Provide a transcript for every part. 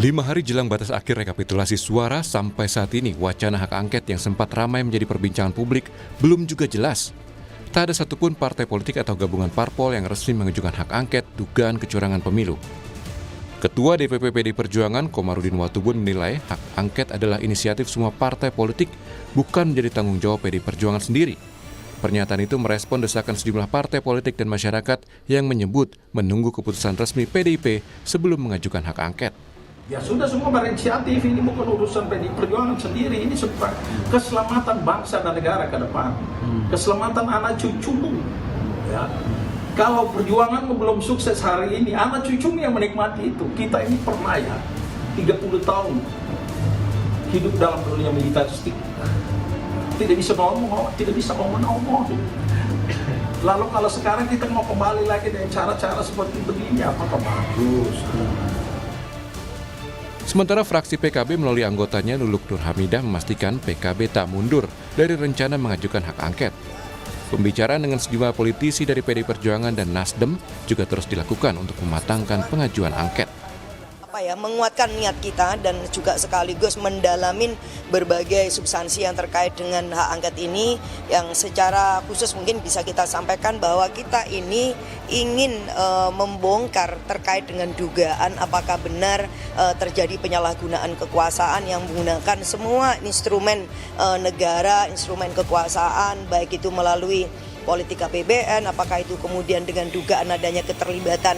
5 hari jelang batas akhir rekapitulasi suara, sampai saat ini wacana hak angket yang sempat ramai menjadi perbincangan publik belum juga jelas. Tak ada satupun partai politik atau gabungan parpol yang resmi mengajukan hak angket dugaan kecurangan pemilu. Ketua DPP PDI Perjuangan Komarudin Watubun menilai hak angket adalah inisiatif semua partai politik, bukan menjadi tanggung jawab PDI Perjuangan sendiri. Pernyataan itu merespon desakan sejumlah partai politik dan masyarakat yang menyebut menunggu keputusan resmi PDIP sebelum mengajukan hak angket. Ya sudah, semua berinisiatif, ini bukan urusan PDI Perjuangan sendiri, ini sebab keselamatan bangsa dan negara ke depan, keselamatan anak cucumu. Ya. Kalau perjuangan belum sukses hari ini, anak cucumu yang menikmati itu. Kita ini pernah ya 30 tahun hidup dalam dunia militeristik, tidak bisa ngomong, tidak bisa ngomong. Lalu kalau sekarang kita mau kembali lagi dengan cara-cara seperti begini, apakah bagus? Sementara fraksi PKB melalui anggotanya Luluk Nur Hamidah memastikan PKB tak mundur dari rencana mengajukan hak angket. Pembicaraan dengan sejumlah politisi dari PDI Perjuangan dan Nasdem juga terus dilakukan untuk mematangkan pengajuan angket. Menguatkan niat kita dan juga sekaligus mendalamin berbagai substansi yang terkait dengan hak angket ini, yang secara khusus mungkin bisa kita sampaikan bahwa kita ini ingin membongkar terkait dengan dugaan apakah benar terjadi penyalahgunaan kekuasaan yang menggunakan semua instrumen negara, instrumen kekuasaan, baik itu melalui politik APBN, apakah itu kemudian dengan dugaan adanya keterlibatan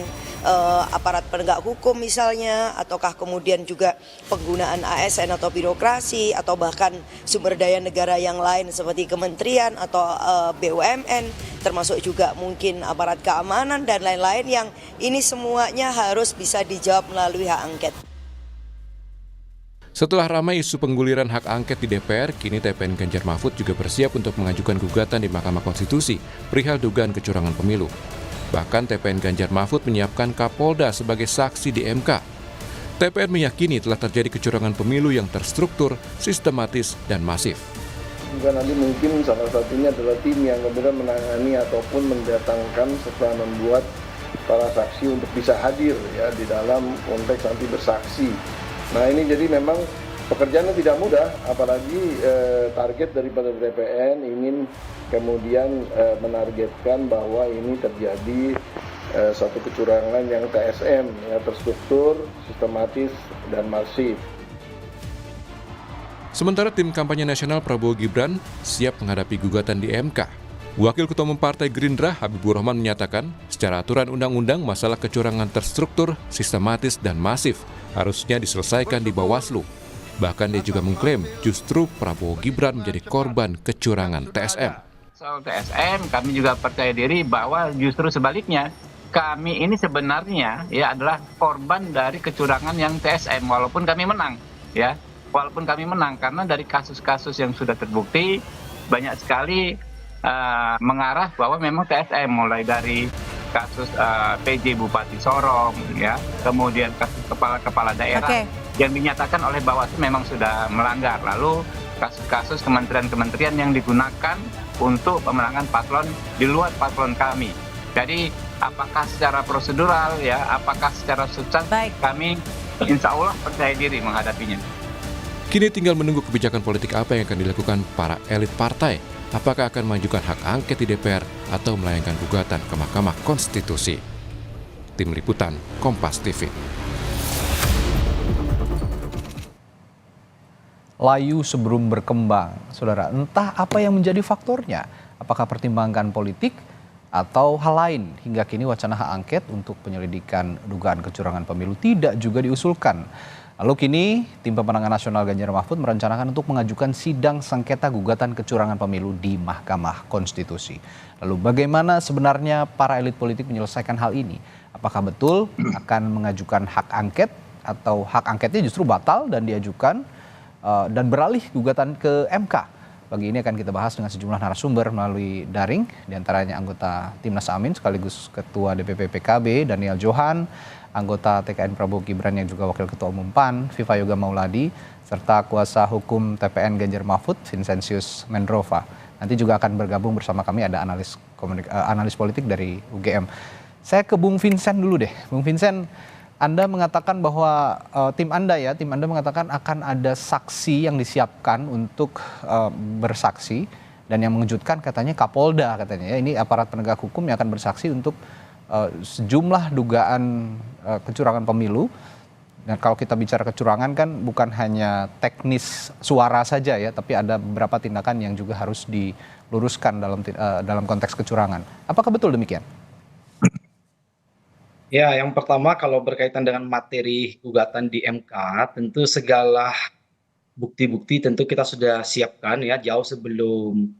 aparat penegak hukum misalnya, ataukah kemudian juga penggunaan ASN atau birokrasi, atau bahkan sumber daya negara yang lain seperti kementerian atau BUMN, termasuk juga mungkin aparat keamanan dan lain-lain, yang ini semuanya harus bisa dijawab melalui hak angket. Setelah ramai isu pengguliran hak angket di DPR, kini TPN Ganjar Mahfud juga bersiap untuk mengajukan gugatan di Mahkamah Konstitusi perihal dugaan kecurangan pemilu. Bahkan TPN Ganjar Mahfud menyiapkan Kapolda sebagai saksi di MK. TPN meyakini telah terjadi kecurangan pemilu yang terstruktur, sistematis, dan masif. Juga nanti mungkin salah satunya adalah tim yang kemudian menangani ataupun mendatangkan serta membuat para saksi untuk bisa hadir ya di dalam konteks nanti bersaksi. Nah ini jadi memang pekerjaannya tidak mudah, apalagi target daripada TPN ingin kemudian menargetkan bahwa ini terjadi satu kecurangan yang TSM, ya, terstruktur, sistematis, dan masif. Sementara tim kampanye nasional Prabowo Gibran siap menghadapi gugatan di MK. Wakil Ketua Umum Partai Gerindra Habibur Rahman menyatakan, secara aturan undang-undang masalah kecurangan terstruktur, sistematis, dan masif harusnya diselesaikan di Bawaslu. Bahkan dia juga mengklaim justru Prabowo Gibran menjadi korban kecurangan TSM. Soal TSM, kami juga percaya diri bahwa justru sebaliknya, kami ini sebenarnya ya adalah korban dari kecurangan yang TSM, walaupun kami menang, ya, walaupun kami menang, karena dari kasus-kasus yang sudah terbukti banyak sekali mengarah bahwa memang TSM, mulai dari kasus PJ Bupati Sorong, ya, kemudian kasus kepala daerah yang dinyatakan oleh Bawaslu memang sudah melanggar, lalu kasus-kasus kementerian-kementerian yang digunakan untuk pemenangan paslon di luar paslon kami. Jadi apakah secara prosedural, ya, apakah secara substansi, kami insya Allah percaya diri menghadapinya. Kini tinggal menunggu kebijakan politik apa yang akan dilakukan para elit partai. Apakah akan mengajukan hak angket di DPR atau melayangkan gugatan ke Mahkamah Konstitusi. Tim Liputan, Kompas TV. Layu sebelum berkembang, saudara, entah apa yang menjadi faktornya, apakah pertimbangan politik atau hal lain, hingga kini wacana hak angket untuk penyelidikan dugaan kecurangan pemilu tidak juga diusulkan. Lalu kini tim pemenangan nasional Ganjar Mahfud merencanakan untuk mengajukan sidang sengketa gugatan kecurangan pemilu di Mahkamah Konstitusi. Lalu bagaimana sebenarnya para elit politik menyelesaikan hal ini? Apakah betul akan mengajukan hak angket atau hak angketnya justru batal dan diajukan dan beralih gugatan ke MK? Pagi ini akan kita bahas dengan sejumlah narasumber melalui daring, diantaranya anggota Timnas Amin sekaligus Ketua DPP PKB Daniel Johan, anggota TKN Prabowo Gibran yang juga Wakil Ketua Umum PAN Viva Yoga Mauladi, serta kuasa hukum TPN Ganjar Mahfud Vincentius Mendrova. Nanti juga akan bergabung bersama kami ada analis politik dari UGM. Saya ke Bung Vincent dulu deh. Bung Vincent, Anda mengatakan bahwa tim Anda mengatakan akan ada saksi yang disiapkan untuk bersaksi, dan yang mengejutkan katanya Kapolda katanya ya, ini aparat penegak hukum yang akan bersaksi untuk sejumlah dugaan kecurangan pemilu. Dan kalau kita bicara kecurangan kan bukan hanya teknis suara saja ya, tapi ada beberapa tindakan yang juga harus diluruskan dalam konteks kecurangan. Apakah betul demikian? Ya, yang pertama kalau berkaitan dengan materi gugatan di MK, tentu segala bukti-bukti tentu kita sudah siapkan ya jauh sebelum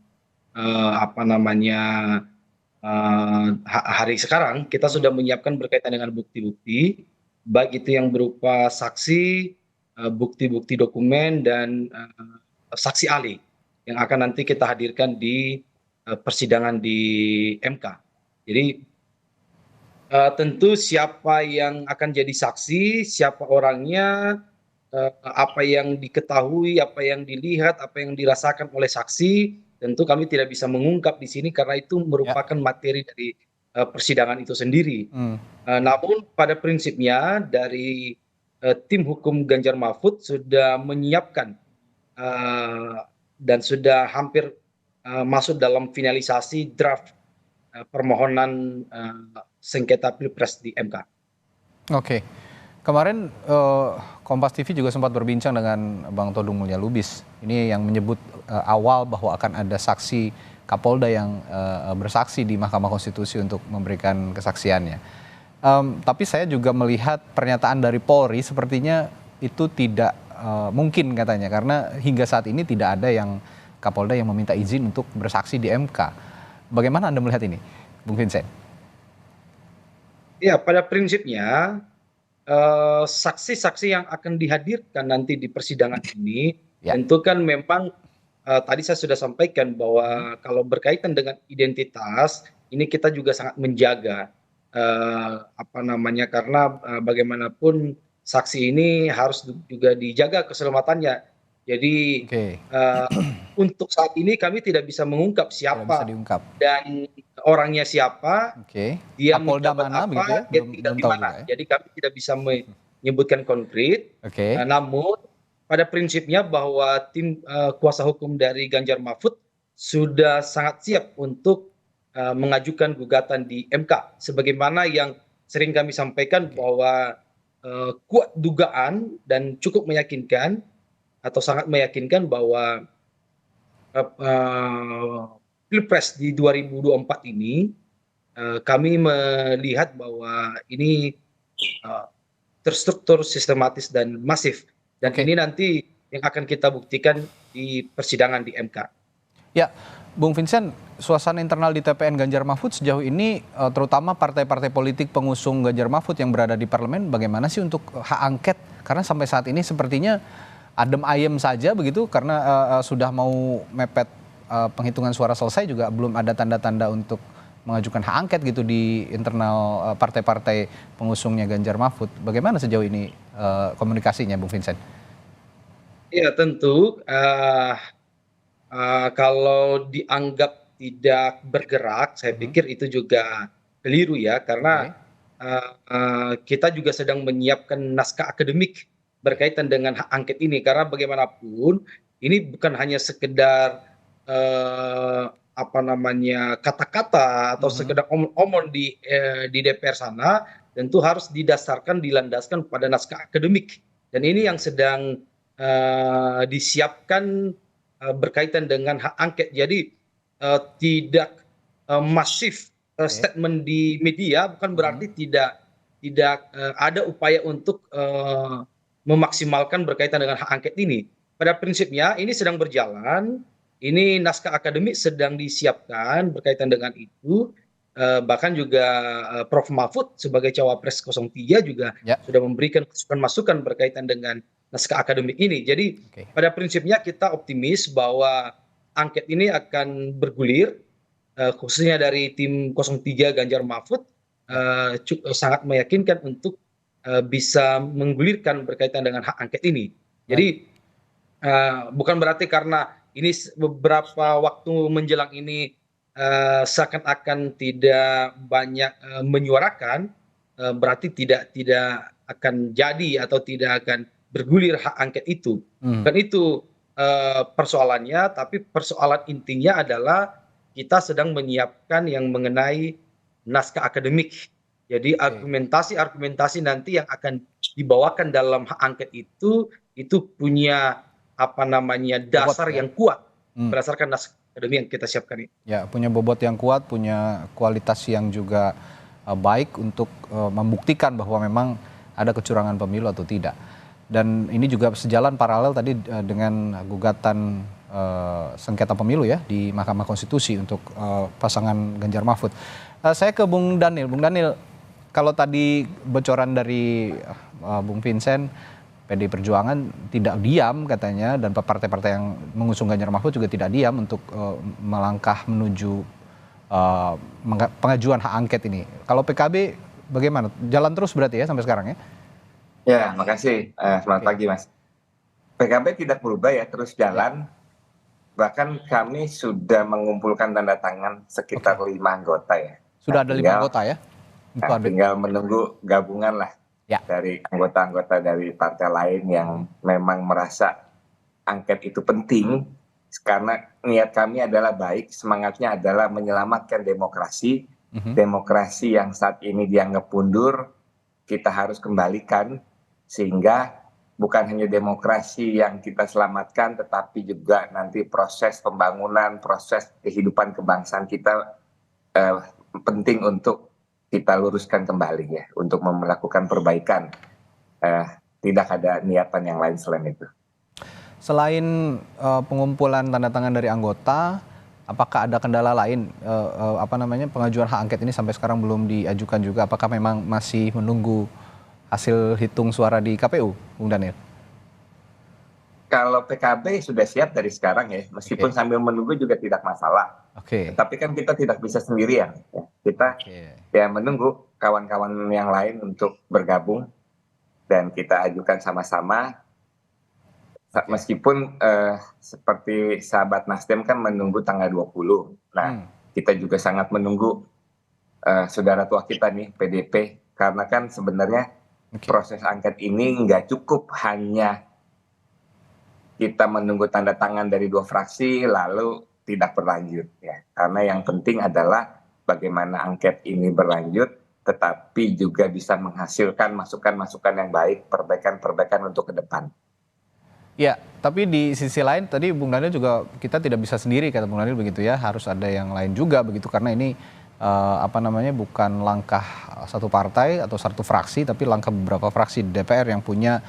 apa namanya hari sekarang kita sudah menyiapkan berkaitan dengan bukti-bukti, baik itu yang berupa saksi, bukti-bukti dokumen dan saksi ahli yang akan nanti kita hadirkan di persidangan di MK. Jadi tentu siapa yang akan jadi saksi, siapa orangnya, apa yang diketahui, apa yang dilihat, apa yang dirasakan oleh saksi, tentu kami tidak bisa mengungkap di sini karena itu merupakan materi dari persidangan itu sendiri. Namun pada prinsipnya dari tim hukum Ganjar Mahfud sudah menyiapkan dan sudah hampir masuk dalam finalisasi draft permohonan sengketa Pilpres di MK. Oke. Kemarin Kompas TV juga sempat berbincang dengan Bang Todung Mulya Lubis. Ini yang menyebut awal bahwa akan ada saksi Kapolda yang bersaksi di Mahkamah Konstitusi untuk memberikan kesaksiannya. Tapi saya juga melihat pernyataan dari Polri sepertinya itu tidak mungkin katanya, karena hingga saat ini tidak ada yang Kapolda yang meminta izin untuk bersaksi di MK. Bagaimana Anda melihat ini, Bung Vincent? Ya, pada prinsipnya saksi-saksi yang akan dihadirkan nanti di persidangan ini tentu kan memang tadi saya sudah sampaikan bahwa kalau berkaitan dengan identitas ini kita juga sangat menjaga apa namanya, karena bagaimanapun saksi ini harus juga dijaga keselamatannya. Jadi untuk saat ini kami tidak bisa mengungkap siapa dan orangnya siapa, dia menjabat apa, dia tinggal di mana. Jadi kami tidak bisa menyebutkan konkret. Namun pada prinsipnya bahwa tim kuasa hukum dari Ganjar Mahfud sudah sangat siap untuk mengajukan gugatan di MK. Sebagaimana yang sering kami sampaikan bahwa kuat dugaan dan cukup meyakinkan atau sangat meyakinkan bahwa Pilpres di 2024 ini kami melihat bahwa ini terstruktur, sistematis dan masif, dan ini nanti yang akan kita buktikan di persidangan di MK. Ya, Bung Vincent, suasana internal di TPN Ganjar Mahfud sejauh ini terutama partai-partai politik pengusung Ganjar Mahfud yang berada di parlemen, bagaimana sih untuk hak angket? Karena sampai saat ini sepertinya adem ayem saja begitu, karena sudah mau mepet penghitungan suara selesai juga belum ada tanda-tanda untuk mengajukan hak angket gitu di internal partai-partai pengusungnya Ganjar Mahfud. Bagaimana sejauh ini komunikasinya, Bung Vincent? Ya tentu kalau dianggap tidak bergerak, saya pikir itu juga keliru ya, karena kita juga sedang menyiapkan naskah akademik berkaitan dengan hak angket ini, karena bagaimanapun ini bukan hanya sekedar apa namanya kata-kata atau sekedar omong-omong di DPR sana, tentu harus didasarkan, dilandaskan pada naskah akademik, dan ini yang sedang disiapkan berkaitan dengan hak angket. Jadi tidak masif statement di media bukan berarti tidak ada upaya untuk memaksimalkan berkaitan dengan hak angket ini. Pada prinsipnya ini sedang berjalan, ini naskah akademik sedang disiapkan berkaitan dengan itu, bahkan juga Prof. Mahfud sebagai Cawapres 03 juga sudah memberikan masukan berkaitan dengan naskah akademik ini. Jadi pada prinsipnya kita optimis bahwa angket ini akan bergulir, khususnya dari tim 03 Ganjar Mahfud sangat meyakinkan untuk bisa menggulirkan berkaitan dengan hak angket ini. Jadi bukan berarti karena ini beberapa waktu menjelang ini seakan-akan tidak banyak menyuarakan, berarti tidak akan jadi atau tidak akan bergulir hak angket itu. Kan itu persoalannya, tapi persoalan intinya adalah kita sedang menyiapkan yang mengenai naskah akademik. Jadi argumentasi-argumentasi nanti yang akan dibawakan dalam hak angket itu punya dasar yang kuat berdasarkan naskah akademik yang kita siapkan ini. Ya, punya bobot yang kuat, punya kualitas yang juga baik untuk membuktikan bahwa memang ada kecurangan pemilu atau tidak. Dan ini juga sejalan paralel tadi dengan gugatan sengketa pemilu ya di Mahkamah Konstitusi untuk pasangan Ganjar Mahfud. Saya ke Bung Daniel. Bung Daniel, kalau tadi bocoran dari Bung Vincent, PDI Perjuangan tidak diam katanya, dan partai-partai yang mengusung Ganjar Mahfud juga tidak diam untuk melangkah menuju pengajuan hak angket ini. Kalau PKB bagaimana? Jalan terus berarti ya sampai sekarang ya? Ya, makasih. Selamat pagi, Mas. PKB tidak berubah ya, terus jalan. Bahkan kami sudah mengumpulkan tanda tangan sekitar 5 anggota ya. Sudah ada 5 anggota ya? Tinggal menunggu gabungan lah dari anggota-anggota dari partai lain yang memang merasa angket itu penting. Karena niat kami adalah baik, semangatnya adalah menyelamatkan demokrasi. Demokrasi yang saat ini dianggap mundur, kita harus kembalikan. Sehingga bukan hanya demokrasi yang kita selamatkan, tetapi juga nanti proses pembangunan, proses kehidupan kebangsaan kita penting untuk kita luruskan kembali ya, untuk melakukan perbaikan. Tidak ada niatan yang lain selain itu. Selain pengumpulan tanda tangan dari anggota, apakah ada kendala lain pengajuan hak angket ini sampai sekarang belum diajukan juga? Apakah memang masih menunggu hasil hitung suara di KPU, Bung Daniel? Kalau PKB sudah siap dari sekarang ya, meskipun sambil menunggu juga tidak masalah. Tapi kan kita tidak bisa sendirian. Ya. Kita ya menunggu kawan-kawan yang lain untuk bergabung dan kita ajukan sama-sama. Meskipun seperti sahabat Nasdem kan menunggu tanggal 20. Nah, kita juga sangat menunggu saudara tua kita nih, PDP. Karena kan sebenarnya proses angket ini nggak cukup hanya kita menunggu tanda tangan dari 2 fraksi lalu tidak berlanjut ya. Karena yang penting adalah bagaimana angket ini berlanjut tetapi juga bisa menghasilkan masukan-masukan yang baik, perbaikan-perbaikan untuk ke depan. Ya, tapi di sisi lain tadi Bung Daniel juga kita tidak bisa sendiri kata Bung Daniel begitu ya, harus ada yang lain juga begitu karena ini bukan langkah satu partai atau satu fraksi, tapi langkah beberapa fraksi di DPR yang punya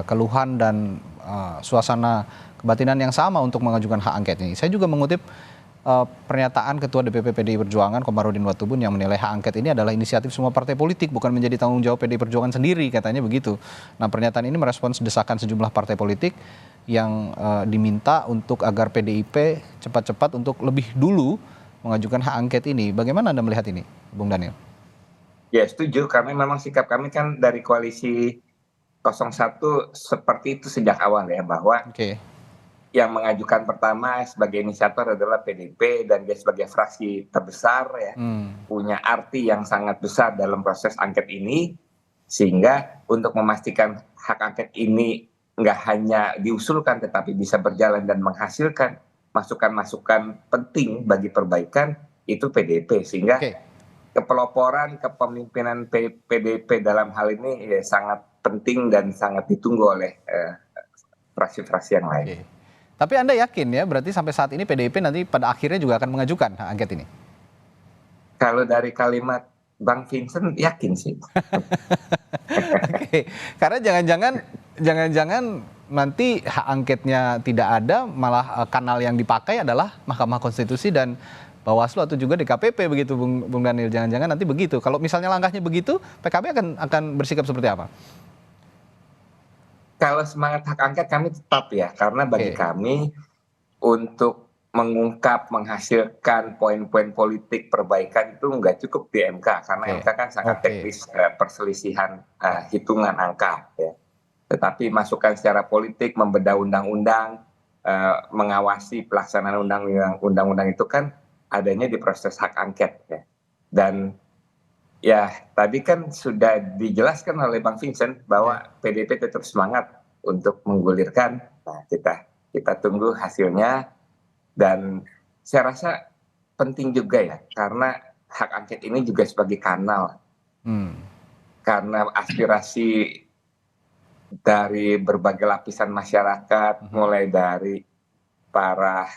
keluhan dan suasana kebatinan yang sama untuk mengajukan hak angket ini. Saya juga mengutip pernyataan Ketua DPP PDI Perjuangan Komarudin Watubun yang menilai hak angket ini adalah inisiatif semua partai politik, bukan menjadi tanggung jawab PDI Perjuangan sendiri, katanya begitu. Nah, pernyataan ini merespons desakan sejumlah partai politik yang diminta untuk agar PDIP cepat-cepat untuk lebih dulu mengajukan hak angket ini. Bagaimana Anda melihat ini, Bung Daniel? Ya, setuju. Kami memang sikap kami kan dari koalisi 01 seperti itu sejak awal ya, bahwa yang mengajukan pertama sebagai inisiator adalah PDIP dan dia sebagai fraksi terbesar ya, punya arti yang sangat besar dalam proses angket ini, sehingga untuk memastikan hak angket ini nggak hanya diusulkan tetapi bisa berjalan dan menghasilkan masukan-masukan penting bagi perbaikan itu PDIP, sehingga kepeloporan kepemimpinan PDIP dalam hal ini ya sangat penting dan sangat ditunggu oleh fraksi-fraksi yang lain. Tapi Anda yakin ya berarti sampai saat ini PDIP nanti pada akhirnya juga akan mengajukan hak angket ini? Kalau dari kalimat Bang Vincent yakin sih. Karena jangan-jangan nanti hak angketnya tidak ada, malah kanal yang dipakai adalah Mahkamah Konstitusi dan Bawaslu atau juga DKPP begitu, Bung Daniel. Jangan-jangan nanti begitu. Kalau misalnya langkahnya begitu, PKB akan bersikap seperti apa? Kalau semangat hak angket kami tetap ya, karena bagi kami untuk mengungkap, menghasilkan poin-poin politik perbaikan itu nggak cukup di MK, karena MK kan sangat teknis perselisihan hitungan angka ya. Tetapi masukan secara politik, membedah undang-undang, mengawasi pelaksanaan undang-undang itu kan adanya di proses hak angket ya. Dan Ya, tadi kan sudah dijelaskan oleh Bang Vincent bahwa PDIP tetap semangat untuk menggulirkan. Nah, kita tunggu hasilnya, dan saya rasa penting juga ya, karena hak angket ini juga sebagai kanal. Karena aspirasi dari berbagai lapisan masyarakat, mulai dari para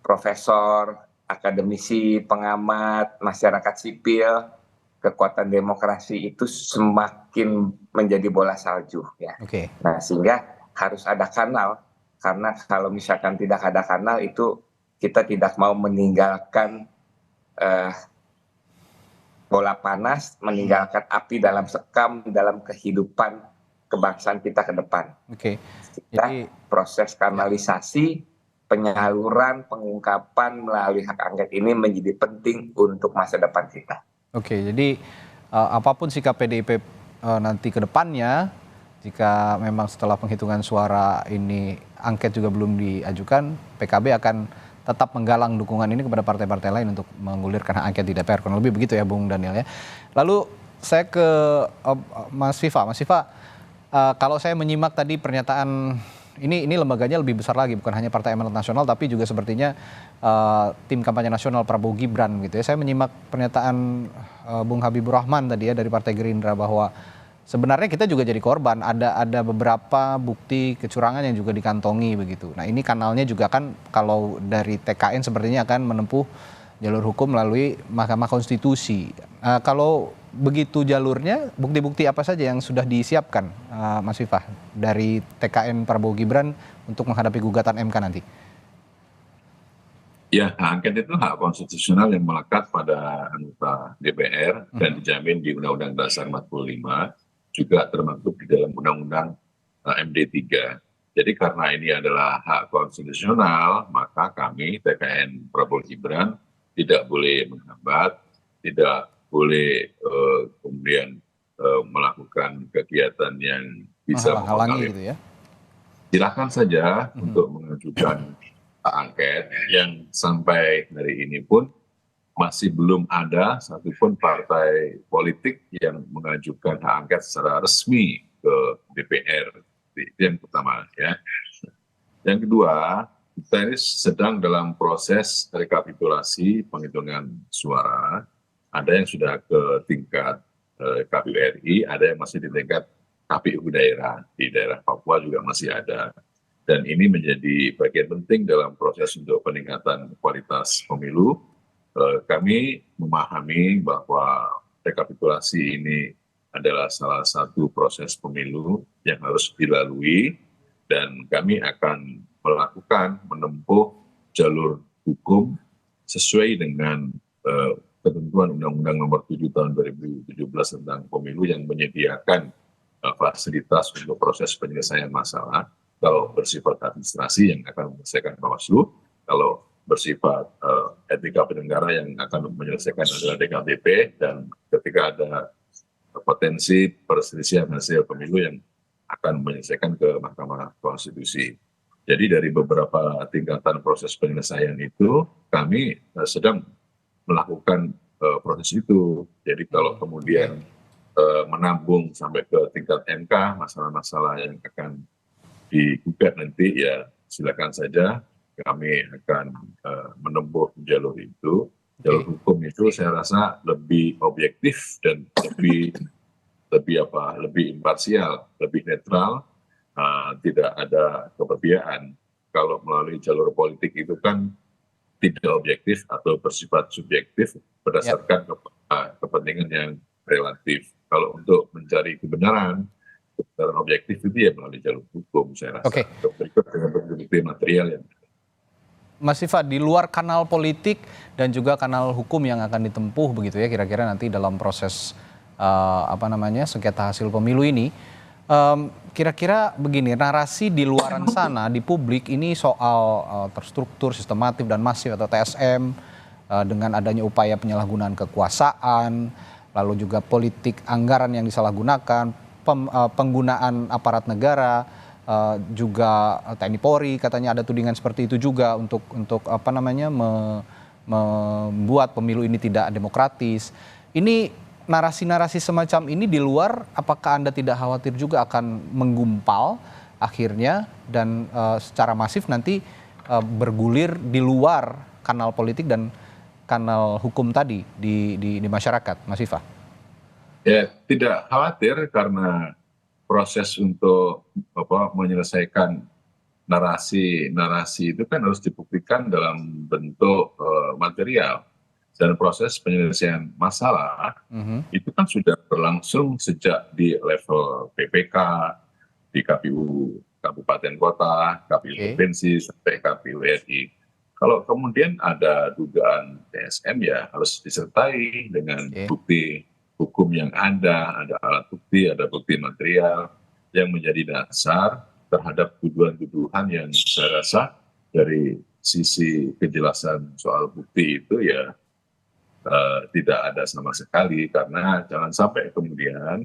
profesor, akademisi, pengamat, masyarakat sipil, kekuatan demokrasi itu semakin menjadi bola salju ya. Nah, sehingga harus ada kanal, karena kalau misalkan tidak ada kanal itu kita tidak mau meninggalkan bola panas, meninggalkan api dalam sekam dalam kehidupan kebangsaan kita ke depan. Jadi proses kanalisasi, penyaluran, pengungkapan melalui hak angket ini menjadi penting untuk masa depan kita. Jadi apapun sikap PDIP nanti ke depannya, jika memang setelah penghitungan suara ini angket juga belum diajukan, PKB akan tetap menggalang dukungan ini kepada partai-partai lain untuk menggulirkan hak angket di DPR. Kurang lebih begitu ya Bung Daniel ya. Lalu saya ke Mas Viva. Mas Viva, kalau saya menyimak tadi pernyataan ini lembaganya lebih besar lagi, bukan hanya Partai Amanat Nasional tapi juga sepertinya tim kampanye nasional Prabowo Gibran gitu ya. Saya menyimak pernyataan Bung Habibur Rahman tadi ya dari Partai Gerindra bahwa sebenarnya kita juga jadi korban, ada beberapa bukti kecurangan yang juga dikantongi begitu. Nah, ini kanalnya juga kan kalau dari TKN sepertinya akan menempuh jalur hukum melalui Mahkamah Konstitusi. Kalau begitu jalurnya, bukti-bukti apa saja yang sudah disiapkan Mas Viva dari TKN Prabowo Gibran untuk menghadapi gugatan MK nanti? Ya, hak angket itu hak konstitusional yang melekat pada anggota DPR dan dijamin di Undang-Undang Dasar 45, juga termaktub di dalam Undang-Undang MD3. Jadi karena ini adalah hak konstitusional, maka kami TKN Prabowo Gibran tidak boleh menghambat, tidak boleh kemudian melakukan kegiatan yang bisa menghalangi gitu ya. Silakan saja untuk mengajukan hak angket, yang sampai hari ini pun masih belum ada satupun partai politik yang mengajukan hak angket secara resmi ke DPR. Itu yang pertama ya. Yang kedua, kita ini sedang dalam proses rekapitulasi penghitungan suara. Ada yang sudah ke tingkat KPU RI, ada yang masih di tingkat KPU daerah. Di daerah Papua juga masih ada. Dan ini menjadi bagian penting dalam proses untuk peningkatan kualitas pemilu. Kami memahami bahwa rekapitulasi ini adalah salah satu proses pemilu yang harus dilalui, dan kami akan menempuh jalur hukum sesuai dengan ketentuan Undang-Undang Nomor 7 Tahun 2017 tentang Pemilu yang menyediakan fasilitas untuk proses penyelesaian masalah. Kalau bersifat administrasi yang akan menyelesaikan Bawaslu, kalau bersifat etika penyelenggara yang akan menyelesaikan adalah DKPP, dan ketika ada potensi perselisihan hasil pemilu yang akan menyelesaikan ke Mahkamah Konstitusi. Jadi dari beberapa tingkatan proses penyelesaian itu, kami sedang melakukan proses itu. Jadi kalau kemudian menambung sampai ke tingkat MK, masalah-masalah yang akan digugat nanti, ya silakan saja, kami akan menempuh jalur itu. Jalur hukum itu saya rasa lebih objektif dan lebih imparsial, lebih netral, tidak ada keberpihakan. Kalau melalui jalur politik itu kan tidak objektif atau bersifat subjektif berdasarkan kepentingan yang relatif. Kalau untuk mencari kebenaran objektif itu ya melalui jalur hukum, saya rasa. Berikut dengan bukti material yang Mas Viva, di luar kanal politik dan juga kanal hukum yang akan ditempuh begitu ya kira-kira nanti dalam proses sengketa hasil pemilu ini, kira-kira begini, narasi di luaran sana di publik ini soal terstruktur, sistematif dan masif atau TSM, dengan adanya upaya penyalahgunaan kekuasaan, lalu juga politik anggaran yang disalahgunakan, penggunaan aparat negara, juga TNI Polri katanya ada tudingan seperti itu juga untuk membuat pemilu ini tidak demokratis. Ini narasi-narasi semacam ini di luar, apakah Anda tidak khawatir juga akan menggumpal akhirnya dan secara masif nanti bergulir di luar kanal politik dan kanal hukum tadi di masyarakat, Mas Viva? Ya, tidak khawatir karena proses untuk menyelesaikan narasi itu kan harus dibuktikan dalam bentuk material. Dan proses penyelesaian masalah itu kan sudah berlangsung sejak di level PPK, di KPU Kabupaten Kota, KPU Provinsi, sampai KPU RI. Kalau kemudian ada dugaan TSM ya harus disertai dengan bukti hukum yang ada alat bukti, ada bukti material yang menjadi dasar terhadap tuduhan-tuduhan yang saya rasa dari sisi kejelasan soal bukti itu ya tidak ada sama sekali, karena jangan sampai kemudian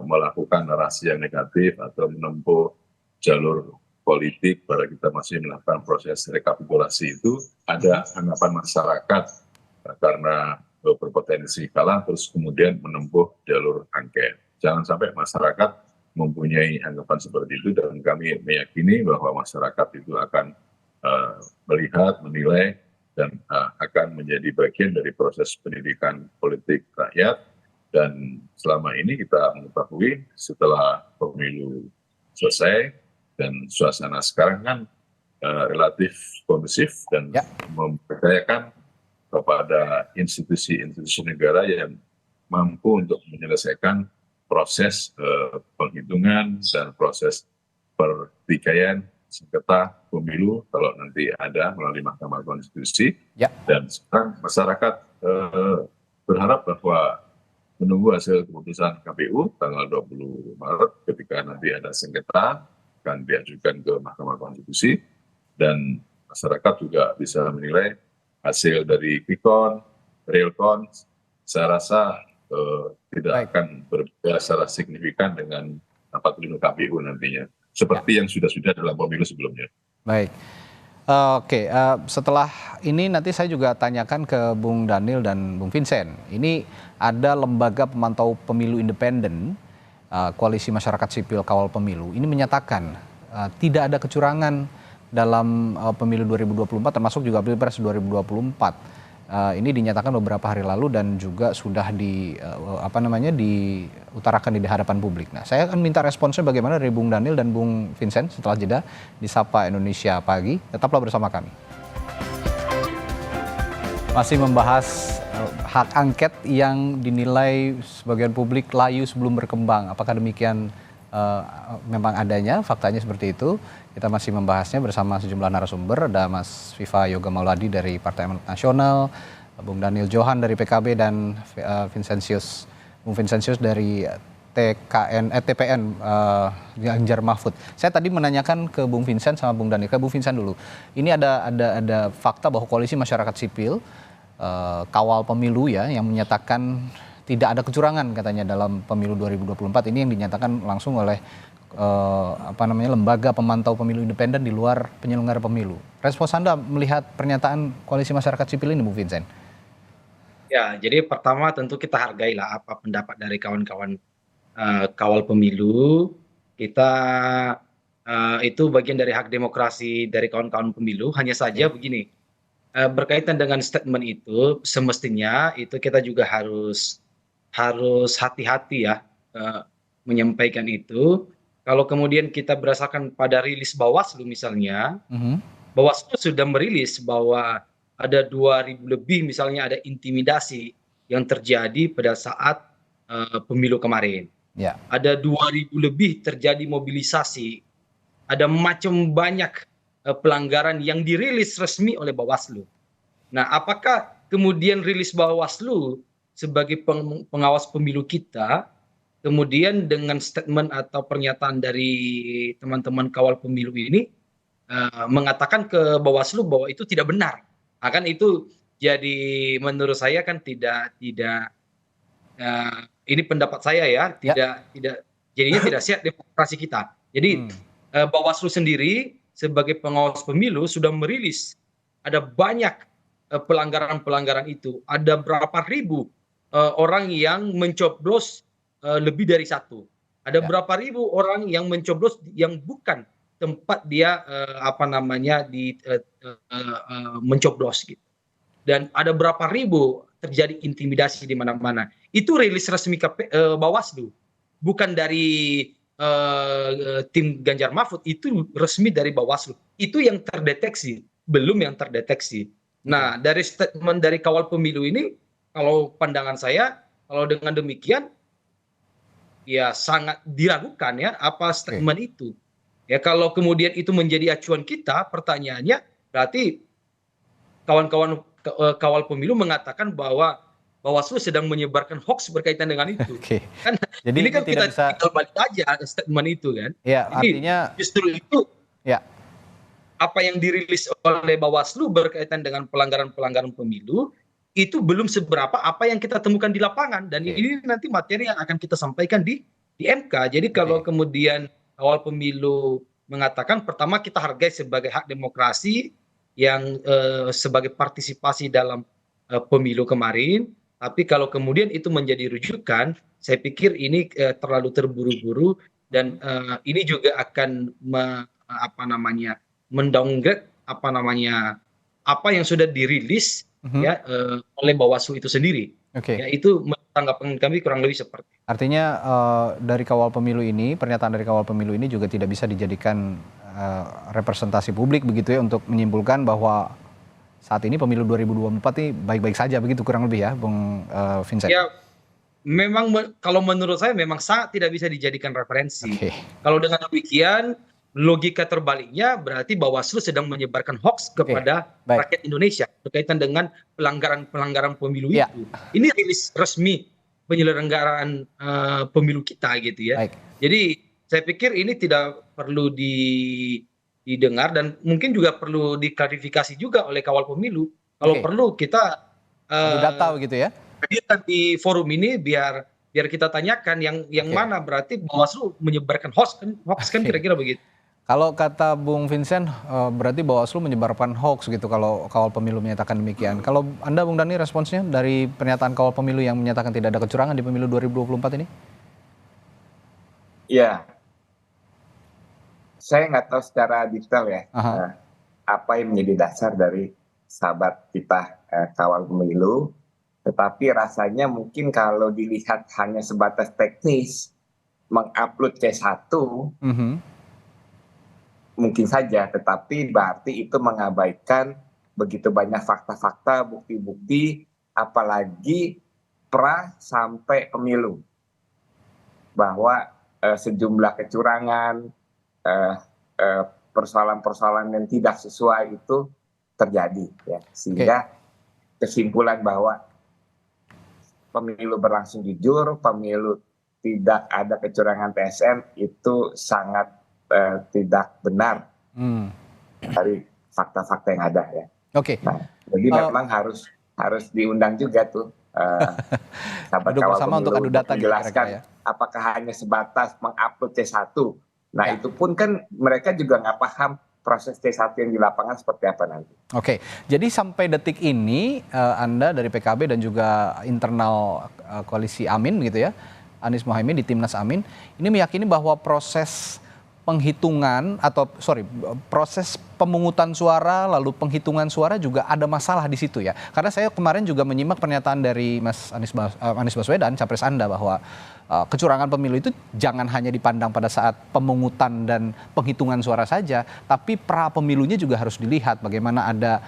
melakukan narasi yang negatif atau menempuh jalur politik pada kita masih melakukan proses rekapitulasi itu ada anggapan masyarakat karena berpotensi kalah terus kemudian menempuh jalur angket. Jangan sampai masyarakat mempunyai anggapan seperti itu, dan kami meyakini bahwa masyarakat itu akan melihat, menilai, dan akan menjadi bagian dari proses pendidikan politik rakyat. Dan selama ini kita mengetahui setelah pemilu selesai dan suasana sekarang kan relatif kondusif dan mempercayakan kepada institusi-institusi negara yang mampu untuk menyelesaikan proses penghitungan dan proses pertikaian sengketa pemilu kalau nanti ada melalui Mahkamah Konstitusi. Dan sekarang masyarakat berharap bahwa menunggu hasil keputusan KPU tanggal 20 Maret ketika nanti ada sengketa akan diajukan ke Mahkamah Konstitusi, dan masyarakat juga bisa menilai hasil dari Quickcount, Realcount. Saya rasa tidak akan berbeda secara signifikan dengan 45 KPU nantinya, seperti yang sudah dalam pemilu sebelumnya. Baik, oke. Setelah ini nanti saya juga tanyakan ke Bung Daniel dan Bung Vincent. Ini ada lembaga pemantau pemilu independen, Koalisi Masyarakat Sipil Kawal Pemilu. Ini menyatakan tidak ada kecurangan dalam pemilu 2024, termasuk juga Pilpres 2024. Ini dinyatakan beberapa hari lalu dan juga sudah diutarakan di hadapan publik. Nah, saya akan minta responsnya bagaimana dari Bung Daniel dan Bung Vincent setelah jeda di Sapa Indonesia Pagi. Tetaplah bersama kami. Masih membahas hak angket yang dinilai sebagian publik layu sebelum berkembang. Apakah demikian memang adanya? Faktanya seperti itu. Kita masih membahasnya bersama sejumlah narasumber. Ada Mas Viva Yoga Mauladi dari Partai Amanat Nasional, Bung Daniel Johan dari PKB, dan Bung Vincentius dari TPN Ganjar Mahfud. Saya tadi menanyakan ke Bung Vincent sama Bung Daniel. Ke Bung Vincent dulu. Ini ada fakta bahwa Koalisi Masyarakat Sipil Kawal Pemilu ya yang menyatakan tidak ada kecurangan katanya dalam pemilu 2024. Ini yang dinyatakan langsung oleh lembaga pemantau pemilu independen di luar penyelenggara pemilu. Respons Anda melihat pernyataan Koalisi Masyarakat Sipil ini, Bung Vincent? Ya, jadi pertama tentu kita hargailah apa pendapat dari kawan-kawan kawal pemilu. Kita itu bagian dari hak demokrasi dari kawan-kawan pemilu. Hanya saja begini, berkaitan dengan statement itu, semestinya itu kita juga harus hati-hati ya menyampaikan itu. Kalau kemudian kita berdasarkan pada rilis Bawaslu misalnya, Bawaslu sudah merilis bahwa ada 2.000 lebih misalnya ada intimidasi yang terjadi pada saat pemilu kemarin. Ada 2.000 lebih terjadi mobilisasi, ada macam banyak pelanggaran yang dirilis resmi oleh Bawaslu. Nah, apakah kemudian rilis Bawaslu sebagai pengawas pemilu kita, kemudian dengan statement atau pernyataan dari teman-teman kawal pemilu ini mengatakan ke Bawaslu bahwa itu tidak benar? Akan itu jadi menurut saya kan tidak ini pendapat saya ya, jadinya tidak sehat demokrasi kita. Jadi Bawaslu sendiri sebagai pengawas pemilu sudah merilis ada banyak pelanggaran-pelanggaran itu, ada berapa ribu orang yang mencoblos lebih dari satu. Ada berapa ribu orang yang mencoblos yang bukan tempat dia mencoblos gitu. Dan ada berapa ribu terjadi intimidasi di mana-mana. Itu rilis resmi Bawaslu, bukan dari tim Ganjar Mahfud, itu resmi dari Bawaslu. Itu yang terdeteksi, belum yang terdeteksi. Nah, dari statement dari Kawal Pemilu ini, kalau pandangan saya, kalau dengan demikian, ya sangat diragukan ya apa statement itu. Ya kalau kemudian itu menjadi acuan kita, pertanyaannya berarti kawan-kawan Kawal Pemilu mengatakan bahwa Bawaslu sedang menyebarkan hoax berkaitan dengan itu. Kan Jadi ini kan tidak kita tinggal balik aja statement itu kan. Ya, Jadi artinya justru itu ya. Apa yang dirilis oleh Bawaslu berkaitan dengan pelanggaran-pelanggaran pemilu itu belum seberapa apa yang kita temukan di lapangan, dan ini nanti materi yang akan kita sampaikan di MK. Jadi kalau kemudian Kawal Pemilu mengatakan, pertama kita hargai sebagai hak demokrasi yang sebagai partisipasi dalam pemilu kemarin, tapi kalau kemudian itu menjadi rujukan, saya pikir ini terlalu terburu-buru, dan ini juga akan mendowngrade apa yang sudah dirilis ya oleh Bawaslu itu sendiri. Ya, itu tanggapan kami kurang lebih seperti. Artinya dari Kawal Pemilu ini, pernyataan dari Kawal Pemilu ini juga tidak bisa dijadikan representasi publik begitu ya, untuk menyimpulkan bahwa saat ini pemilu 2024 ini baik-baik saja begitu kurang lebih ya, Bung Vincent. Ya, memang kalau menurut saya memang sangat tidak bisa dijadikan referensi. Kalau dengan demikian, logika terbaliknya berarti Bawaslu sedang menyebarkan hoax kepada rakyat Indonesia berkaitan dengan pelanggaran pemilu itu. Ini rilis resmi penyelenggaraan pemilu kita gitu ya. Jadi saya pikir ini tidak perlu didengar, dan mungkin juga perlu diklarifikasi juga oleh Kawal Pemilu. Kalau perlu kita data gitu ya. Di forum ini biar kita tanyakan yang mana berarti Bawaslu menyebarkan hoax kan kira-kira begitu. Kalau kata Bung Vincent, berarti Bawaslu menyebarkan hoax gitu kalau Kawal Pemilu menyatakan demikian. Kalau Anda, Bung Dhani, responsnya dari pernyataan Kawal Pemilu yang menyatakan tidak ada kecurangan di pemilu 2024 ini? Ya, saya nggak tahu secara detail ya apa yang menjadi dasar dari sahabat kita Kawal Pemilu. Tetapi rasanya mungkin kalau dilihat hanya sebatas teknis mengupload C1, mungkin saja, tetapi berarti itu mengabaikan begitu banyak fakta-fakta, bukti-bukti, apalagi sampai pemilu, bahwa sejumlah kecurangan, persoalan-persoalan yang tidak sesuai itu terjadi, ya. Sehingga kesimpulan bahwa pemilu berlangsung jujur, pemilu tidak ada kecurangan TSM itu sangat tidak benar dari fakta-fakta yang ada ya. Nah, jadi memang harus diundang juga tuh sahabat Kawal Pemilu untuk adu data menjelaskan apakah hanya sebatas mengupload C1. Nah itu pun kan mereka juga nggak paham proses C1 yang di lapangan seperti apa nanti. Jadi sampai detik ini Anda dari PKB dan juga internal koalisi Amin gitu ya, Anies Mohaimin di Timnas Amin, ini meyakini bahwa proses proses pemungutan suara lalu penghitungan suara juga ada masalah di situ ya. Karena saya kemarin juga menyimak pernyataan dari Mas Anies Baswedan, capres Anda, bahwa kecurangan pemilu itu jangan hanya dipandang pada saat pemungutan dan penghitungan suara saja, tapi pra pemilunya juga harus dilihat bagaimana ada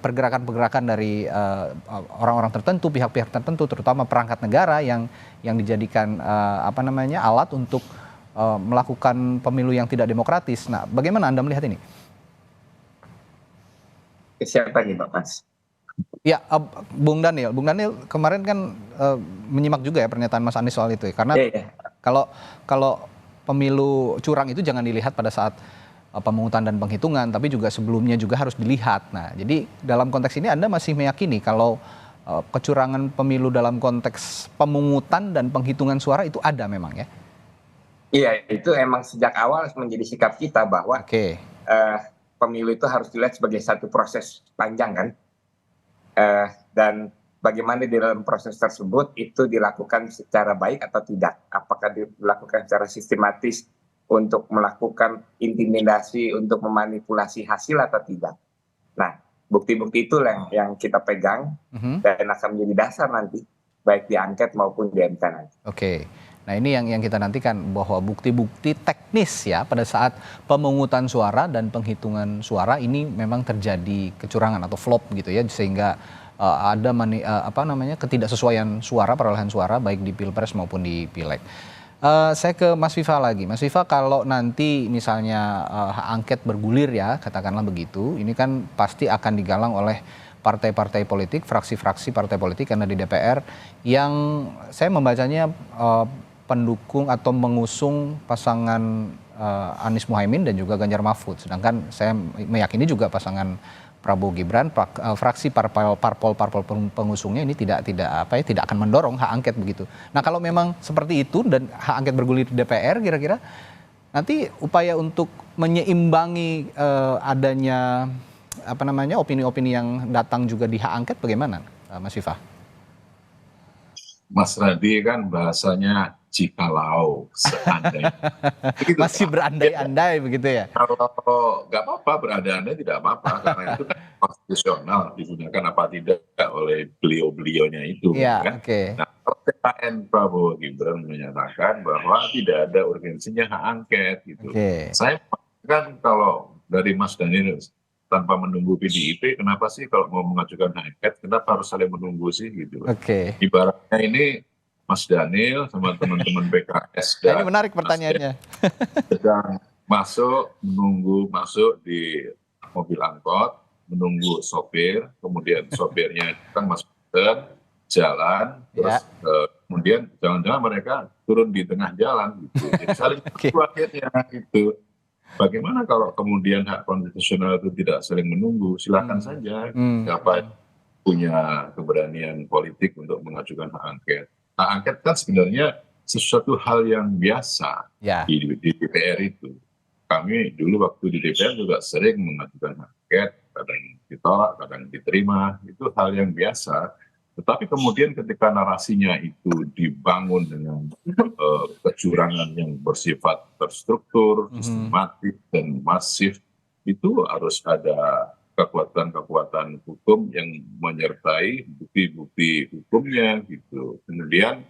pergerakan-pergerakan dari orang-orang tertentu, pihak-pihak tertentu, terutama perangkat negara yang dijadikan alat untuk melakukan pemilu yang tidak demokratis. Nah, bagaimana Anda melihat ini? Siapa nih, Pak Mas? Ya, Bung Daniel kemarin kan menyimak juga ya pernyataan Mas Anies soal itu ya. Karena kalau pemilu curang itu jangan dilihat pada saat pemungutan dan penghitungan, tapi juga sebelumnya juga harus dilihat. Nah, jadi dalam konteks ini Anda masih meyakini kalau kecurangan pemilu dalam konteks pemungutan dan penghitungan suara itu ada memang ya? Iya, itu emang sejak awal menjadi sikap kita bahwa pemilu itu harus dilihat sebagai satu proses panjang kan, dan bagaimana di dalam proses tersebut itu dilakukan secara baik atau tidak. Apakah dilakukan secara sistematis untuk melakukan intimidasi, untuk memanipulasi hasil atau tidak. Nah, bukti-bukti itulah yang kita pegang dan akan menjadi dasar nanti, baik di angket maupun di MK nanti. Oke. Nah ini yang kita nantikan, bahwa bukti-bukti teknis ya pada saat pemungutan suara dan penghitungan suara ini memang terjadi kecurangan atau flop gitu ya, sehingga ada ketidaksesuaian suara, perolehan suara baik di Pilpres maupun di Pileg. Saya ke Mas Viva lagi. Mas Viva, kalau nanti misalnya hak angket bergulir ya, katakanlah begitu, ini kan pasti akan digalang oleh partai-partai politik, fraksi-fraksi partai politik, karena di DPR yang saya membacanya pendukung atau mengusung pasangan Anies Muhaimin dan juga Ganjar Mahfud. Sedangkan saya meyakini juga pasangan Prabowo Gibran, fraksi parpol pengusungnya ini tidak akan mendorong hak angket begitu. Nah, kalau memang seperti itu dan hak angket bergulir di DPR, kira-kira nanti upaya untuk menyeimbangi adanya opini-opini yang datang juga di hak angket bagaimana, Mas Viva? Mas Radi kan bahasanya jikalau, seandainya. Masih berandai-andai begitu ya? Kalau nggak apa-apa, berandai-andai tidak apa-apa, karena itu kan konstitusional, digunakan apa tidak oleh beliau-beliaunya itu. Ya, kan? Okay. Nah, TKN Prabowo Gibran menyatakan bahwa tidak ada urgensinya hak angket. Gitu. Okay. Saya mengatakan kalau dari Mas Daniel, tanpa menunggu PDIP, kenapa sih kalau mau mengajukan hak angket, kenapa harus saling menunggu sih gitu? Oke. Ibaratnya ini Mas Daniel sama teman-teman PKS dan ini menarik pertanyaannya. sedang menunggu masuk di mobil angkot, menunggu sopir, kemudian sopirnya kan masuk jalan, terus kemudian jangan-jangan mereka turun di tengah jalan gitu. Jadi saling akhirnya gitu. Bagaimana kalau kemudian hak konstitusional itu tidak saling menunggu? Silakan saja. Siapa punya keberanian politik untuk mengajukan hak angket. Hak angket kan sebenarnya sesuatu hal yang biasa di DPR itu. Kami dulu waktu di DPR juga sering mengajukan hak angket, kadang ditolak, kadang diterima. Itu hal yang biasa. Tetapi kemudian ketika narasinya itu dibangun dengan kecurangan yang bersifat terstruktur, sistematis, dan masif, itu harus ada kekuatan-kekuatan hukum yang menyertai bukti-bukti hukumnya gitu. Kemudian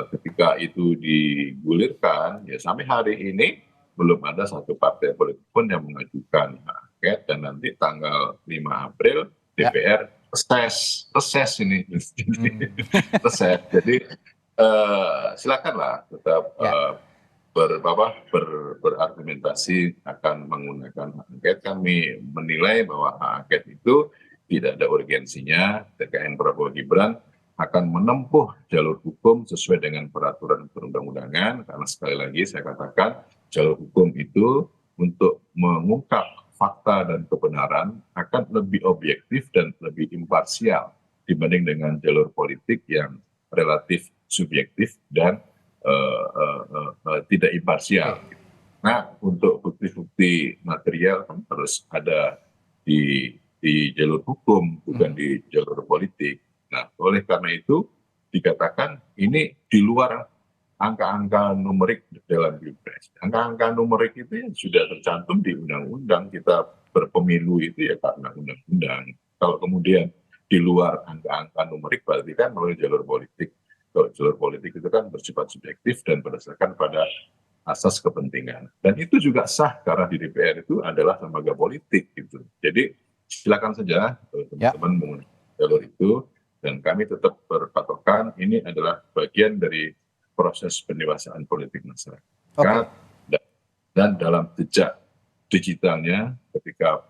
ketika itu digulirkan, ya sampai hari ini belum ada satu partai politik pun yang mengajukan hak angket, dan nanti tanggal 5 April DPR reses ini. Reses. Jadi silakanlah tetap berargumentasi akan menggunakan hak angket. Kami menilai bahwa hak angket itu tidak ada urgensinya. TKN Prabowo Gibran akan menempuh jalur hukum sesuai dengan peraturan perundang-undangan, karena sekali lagi saya katakan jalur hukum itu untuk mengungkap fakta dan kebenaran akan lebih objektif dan lebih imparsial dibanding dengan jalur politik yang relatif subjektif dan tidak imparsial. Nah, untuk bukti-bukti material kan harus ada di jalur hukum, bukan di jalur politik. Nah, oleh karena itu dikatakan ini di luar angka-angka numerik dalam Pilpres. Angka-angka numerik itu yang sudah tercantum di undang-undang. Kita berpemilu itu ya karena undang-undang. Kalau kemudian di luar angka-angka numerik berarti kan melalui jalur politik. Kalau jalur politik itu kan bersifat subjektif dan berdasarkan pada asas kepentingan. Dan itu juga sah karena di DPR itu adalah lembaga politik gitu. Jadi silakan saja teman-teman menggunakan jalur itu, dan kami tetap berpatokan ini adalah bagian dari proses pendewasaan politik masyarakat. Dan dalam jejak digitalnya ketika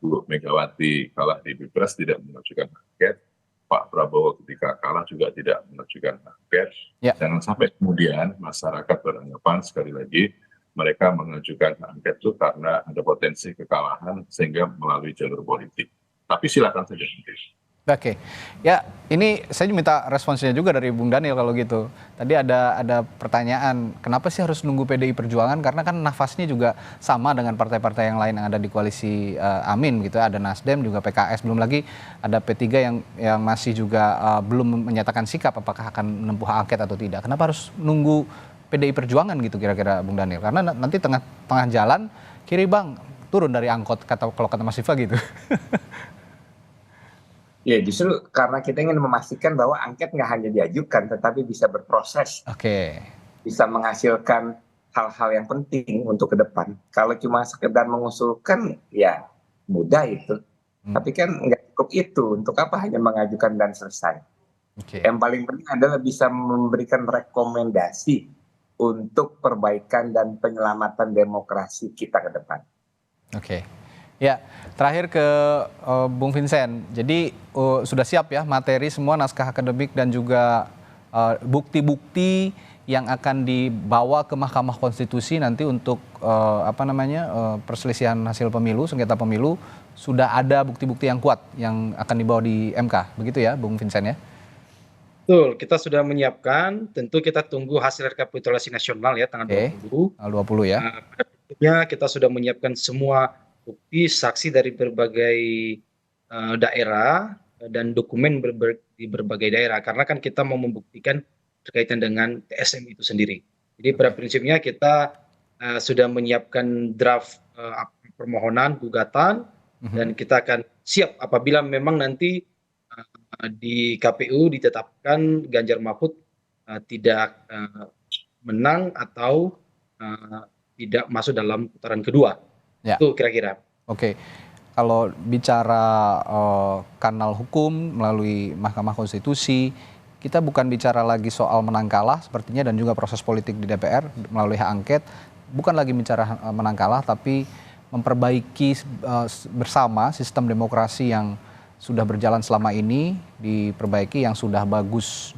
Bu Megawati kalah di Pilpres tidak mengajukan angket, Pak Prabowo ketika kalah juga tidak mengajukan angket. Jangan sampai kemudian masyarakat beranggapan sekali lagi mereka mengajukan angket itu karena ada potensi kekalahan sehingga melalui jalur politik. Tapi silakan saja. Oke, ya ini saya minta responsnya juga dari Bung Daniel kalau gitu. Tadi ada pertanyaan, kenapa sih harus nunggu PDI Perjuangan? Karena kan nafasnya juga sama dengan partai-partai yang lain yang ada di koalisi Amin gitu. Ada Nasdem, juga PKS, belum lagi ada P3 yang masih juga belum menyatakan sikap apakah akan menempuh hak angket atau tidak. Kenapa harus nunggu PDI Perjuangan gitu kira-kira Bung Daniel? Karena nanti tengah jalan kiri bang turun dari angkot kalau kata Mas Viva gitu. Ya justru karena kita ingin memastikan bahwa angket nggak hanya diajukan tetapi bisa berproses. Oke. Bisa menghasilkan hal-hal yang penting untuk ke depan. Kalau cuma sekedar mengusulkan ya mudah itu. Tapi kan nggak cukup itu. Untuk apa hanya mengajukan dan selesai. Yang paling penting adalah bisa memberikan rekomendasi untuk perbaikan dan penyelamatan demokrasi kita ke depan. Oke. Ya, terakhir ke Bung Vincent. Jadi sudah siap ya materi semua naskah akademik dan juga bukti-bukti yang akan dibawa ke Mahkamah Konstitusi nanti untuk perselisihan hasil pemilu, sengketa pemilu, sudah ada bukti-bukti yang kuat yang akan dibawa di MK. Begitu ya, Bung Vincent ya? Betul, kita sudah menyiapkan, tentu kita tunggu hasil rekapitulasi nasional ya tanggal 20. Tanggal 20 ya. Kita sudah menyiapkan semua bukti saksi dari berbagai daerah dan dokumen di berbagai daerah, karena kan kita mau membuktikan berkaitan dengan TSM itu sendiri. Jadi pada prinsipnya kita sudah menyiapkan draft permohonan gugatan dan kita akan siap apabila memang nanti di KPU ditetapkan Ganjar Mahfud tidak menang atau tidak masuk dalam putaran kedua. Ya. Itu kira-kira. Oke, kalau bicara kanal hukum melalui Mahkamah Konstitusi, kita bukan bicara lagi soal menang kalah sepertinya dan juga proses politik di DPR melalui hak angket, bukan lagi bicara menang kalah tapi memperbaiki bersama sistem demokrasi yang sudah berjalan selama ini, diperbaiki yang sudah bagus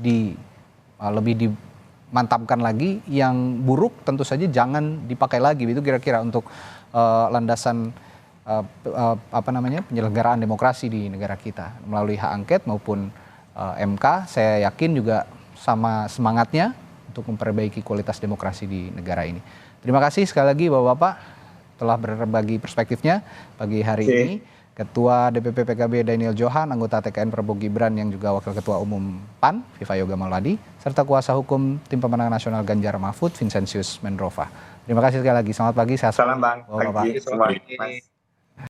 lebih dimantapkan lagi, yang buruk tentu saja jangan dipakai lagi. Itu kira-kira untuk landasan penyelenggaraan demokrasi di negara kita melalui hak angket maupun MK. Saya yakin juga sama semangatnya untuk memperbaiki kualitas demokrasi di negara ini. Terima kasih sekali lagi Bapak-bapak telah berbagi perspektifnya pagi hari ini. Ketua DPP PKB Daniel Johan, anggota TKN Prabowo Gibran yang juga Wakil Ketua Umum PAN Viva Yoga Mauladi, serta kuasa hukum Tim Pemenangan Nasional Ganjar Mahfud Vincentius Mendrova. Terima kasih sekali lagi. Selamat pagi. Sehat. Salam Bang. Pagi semua.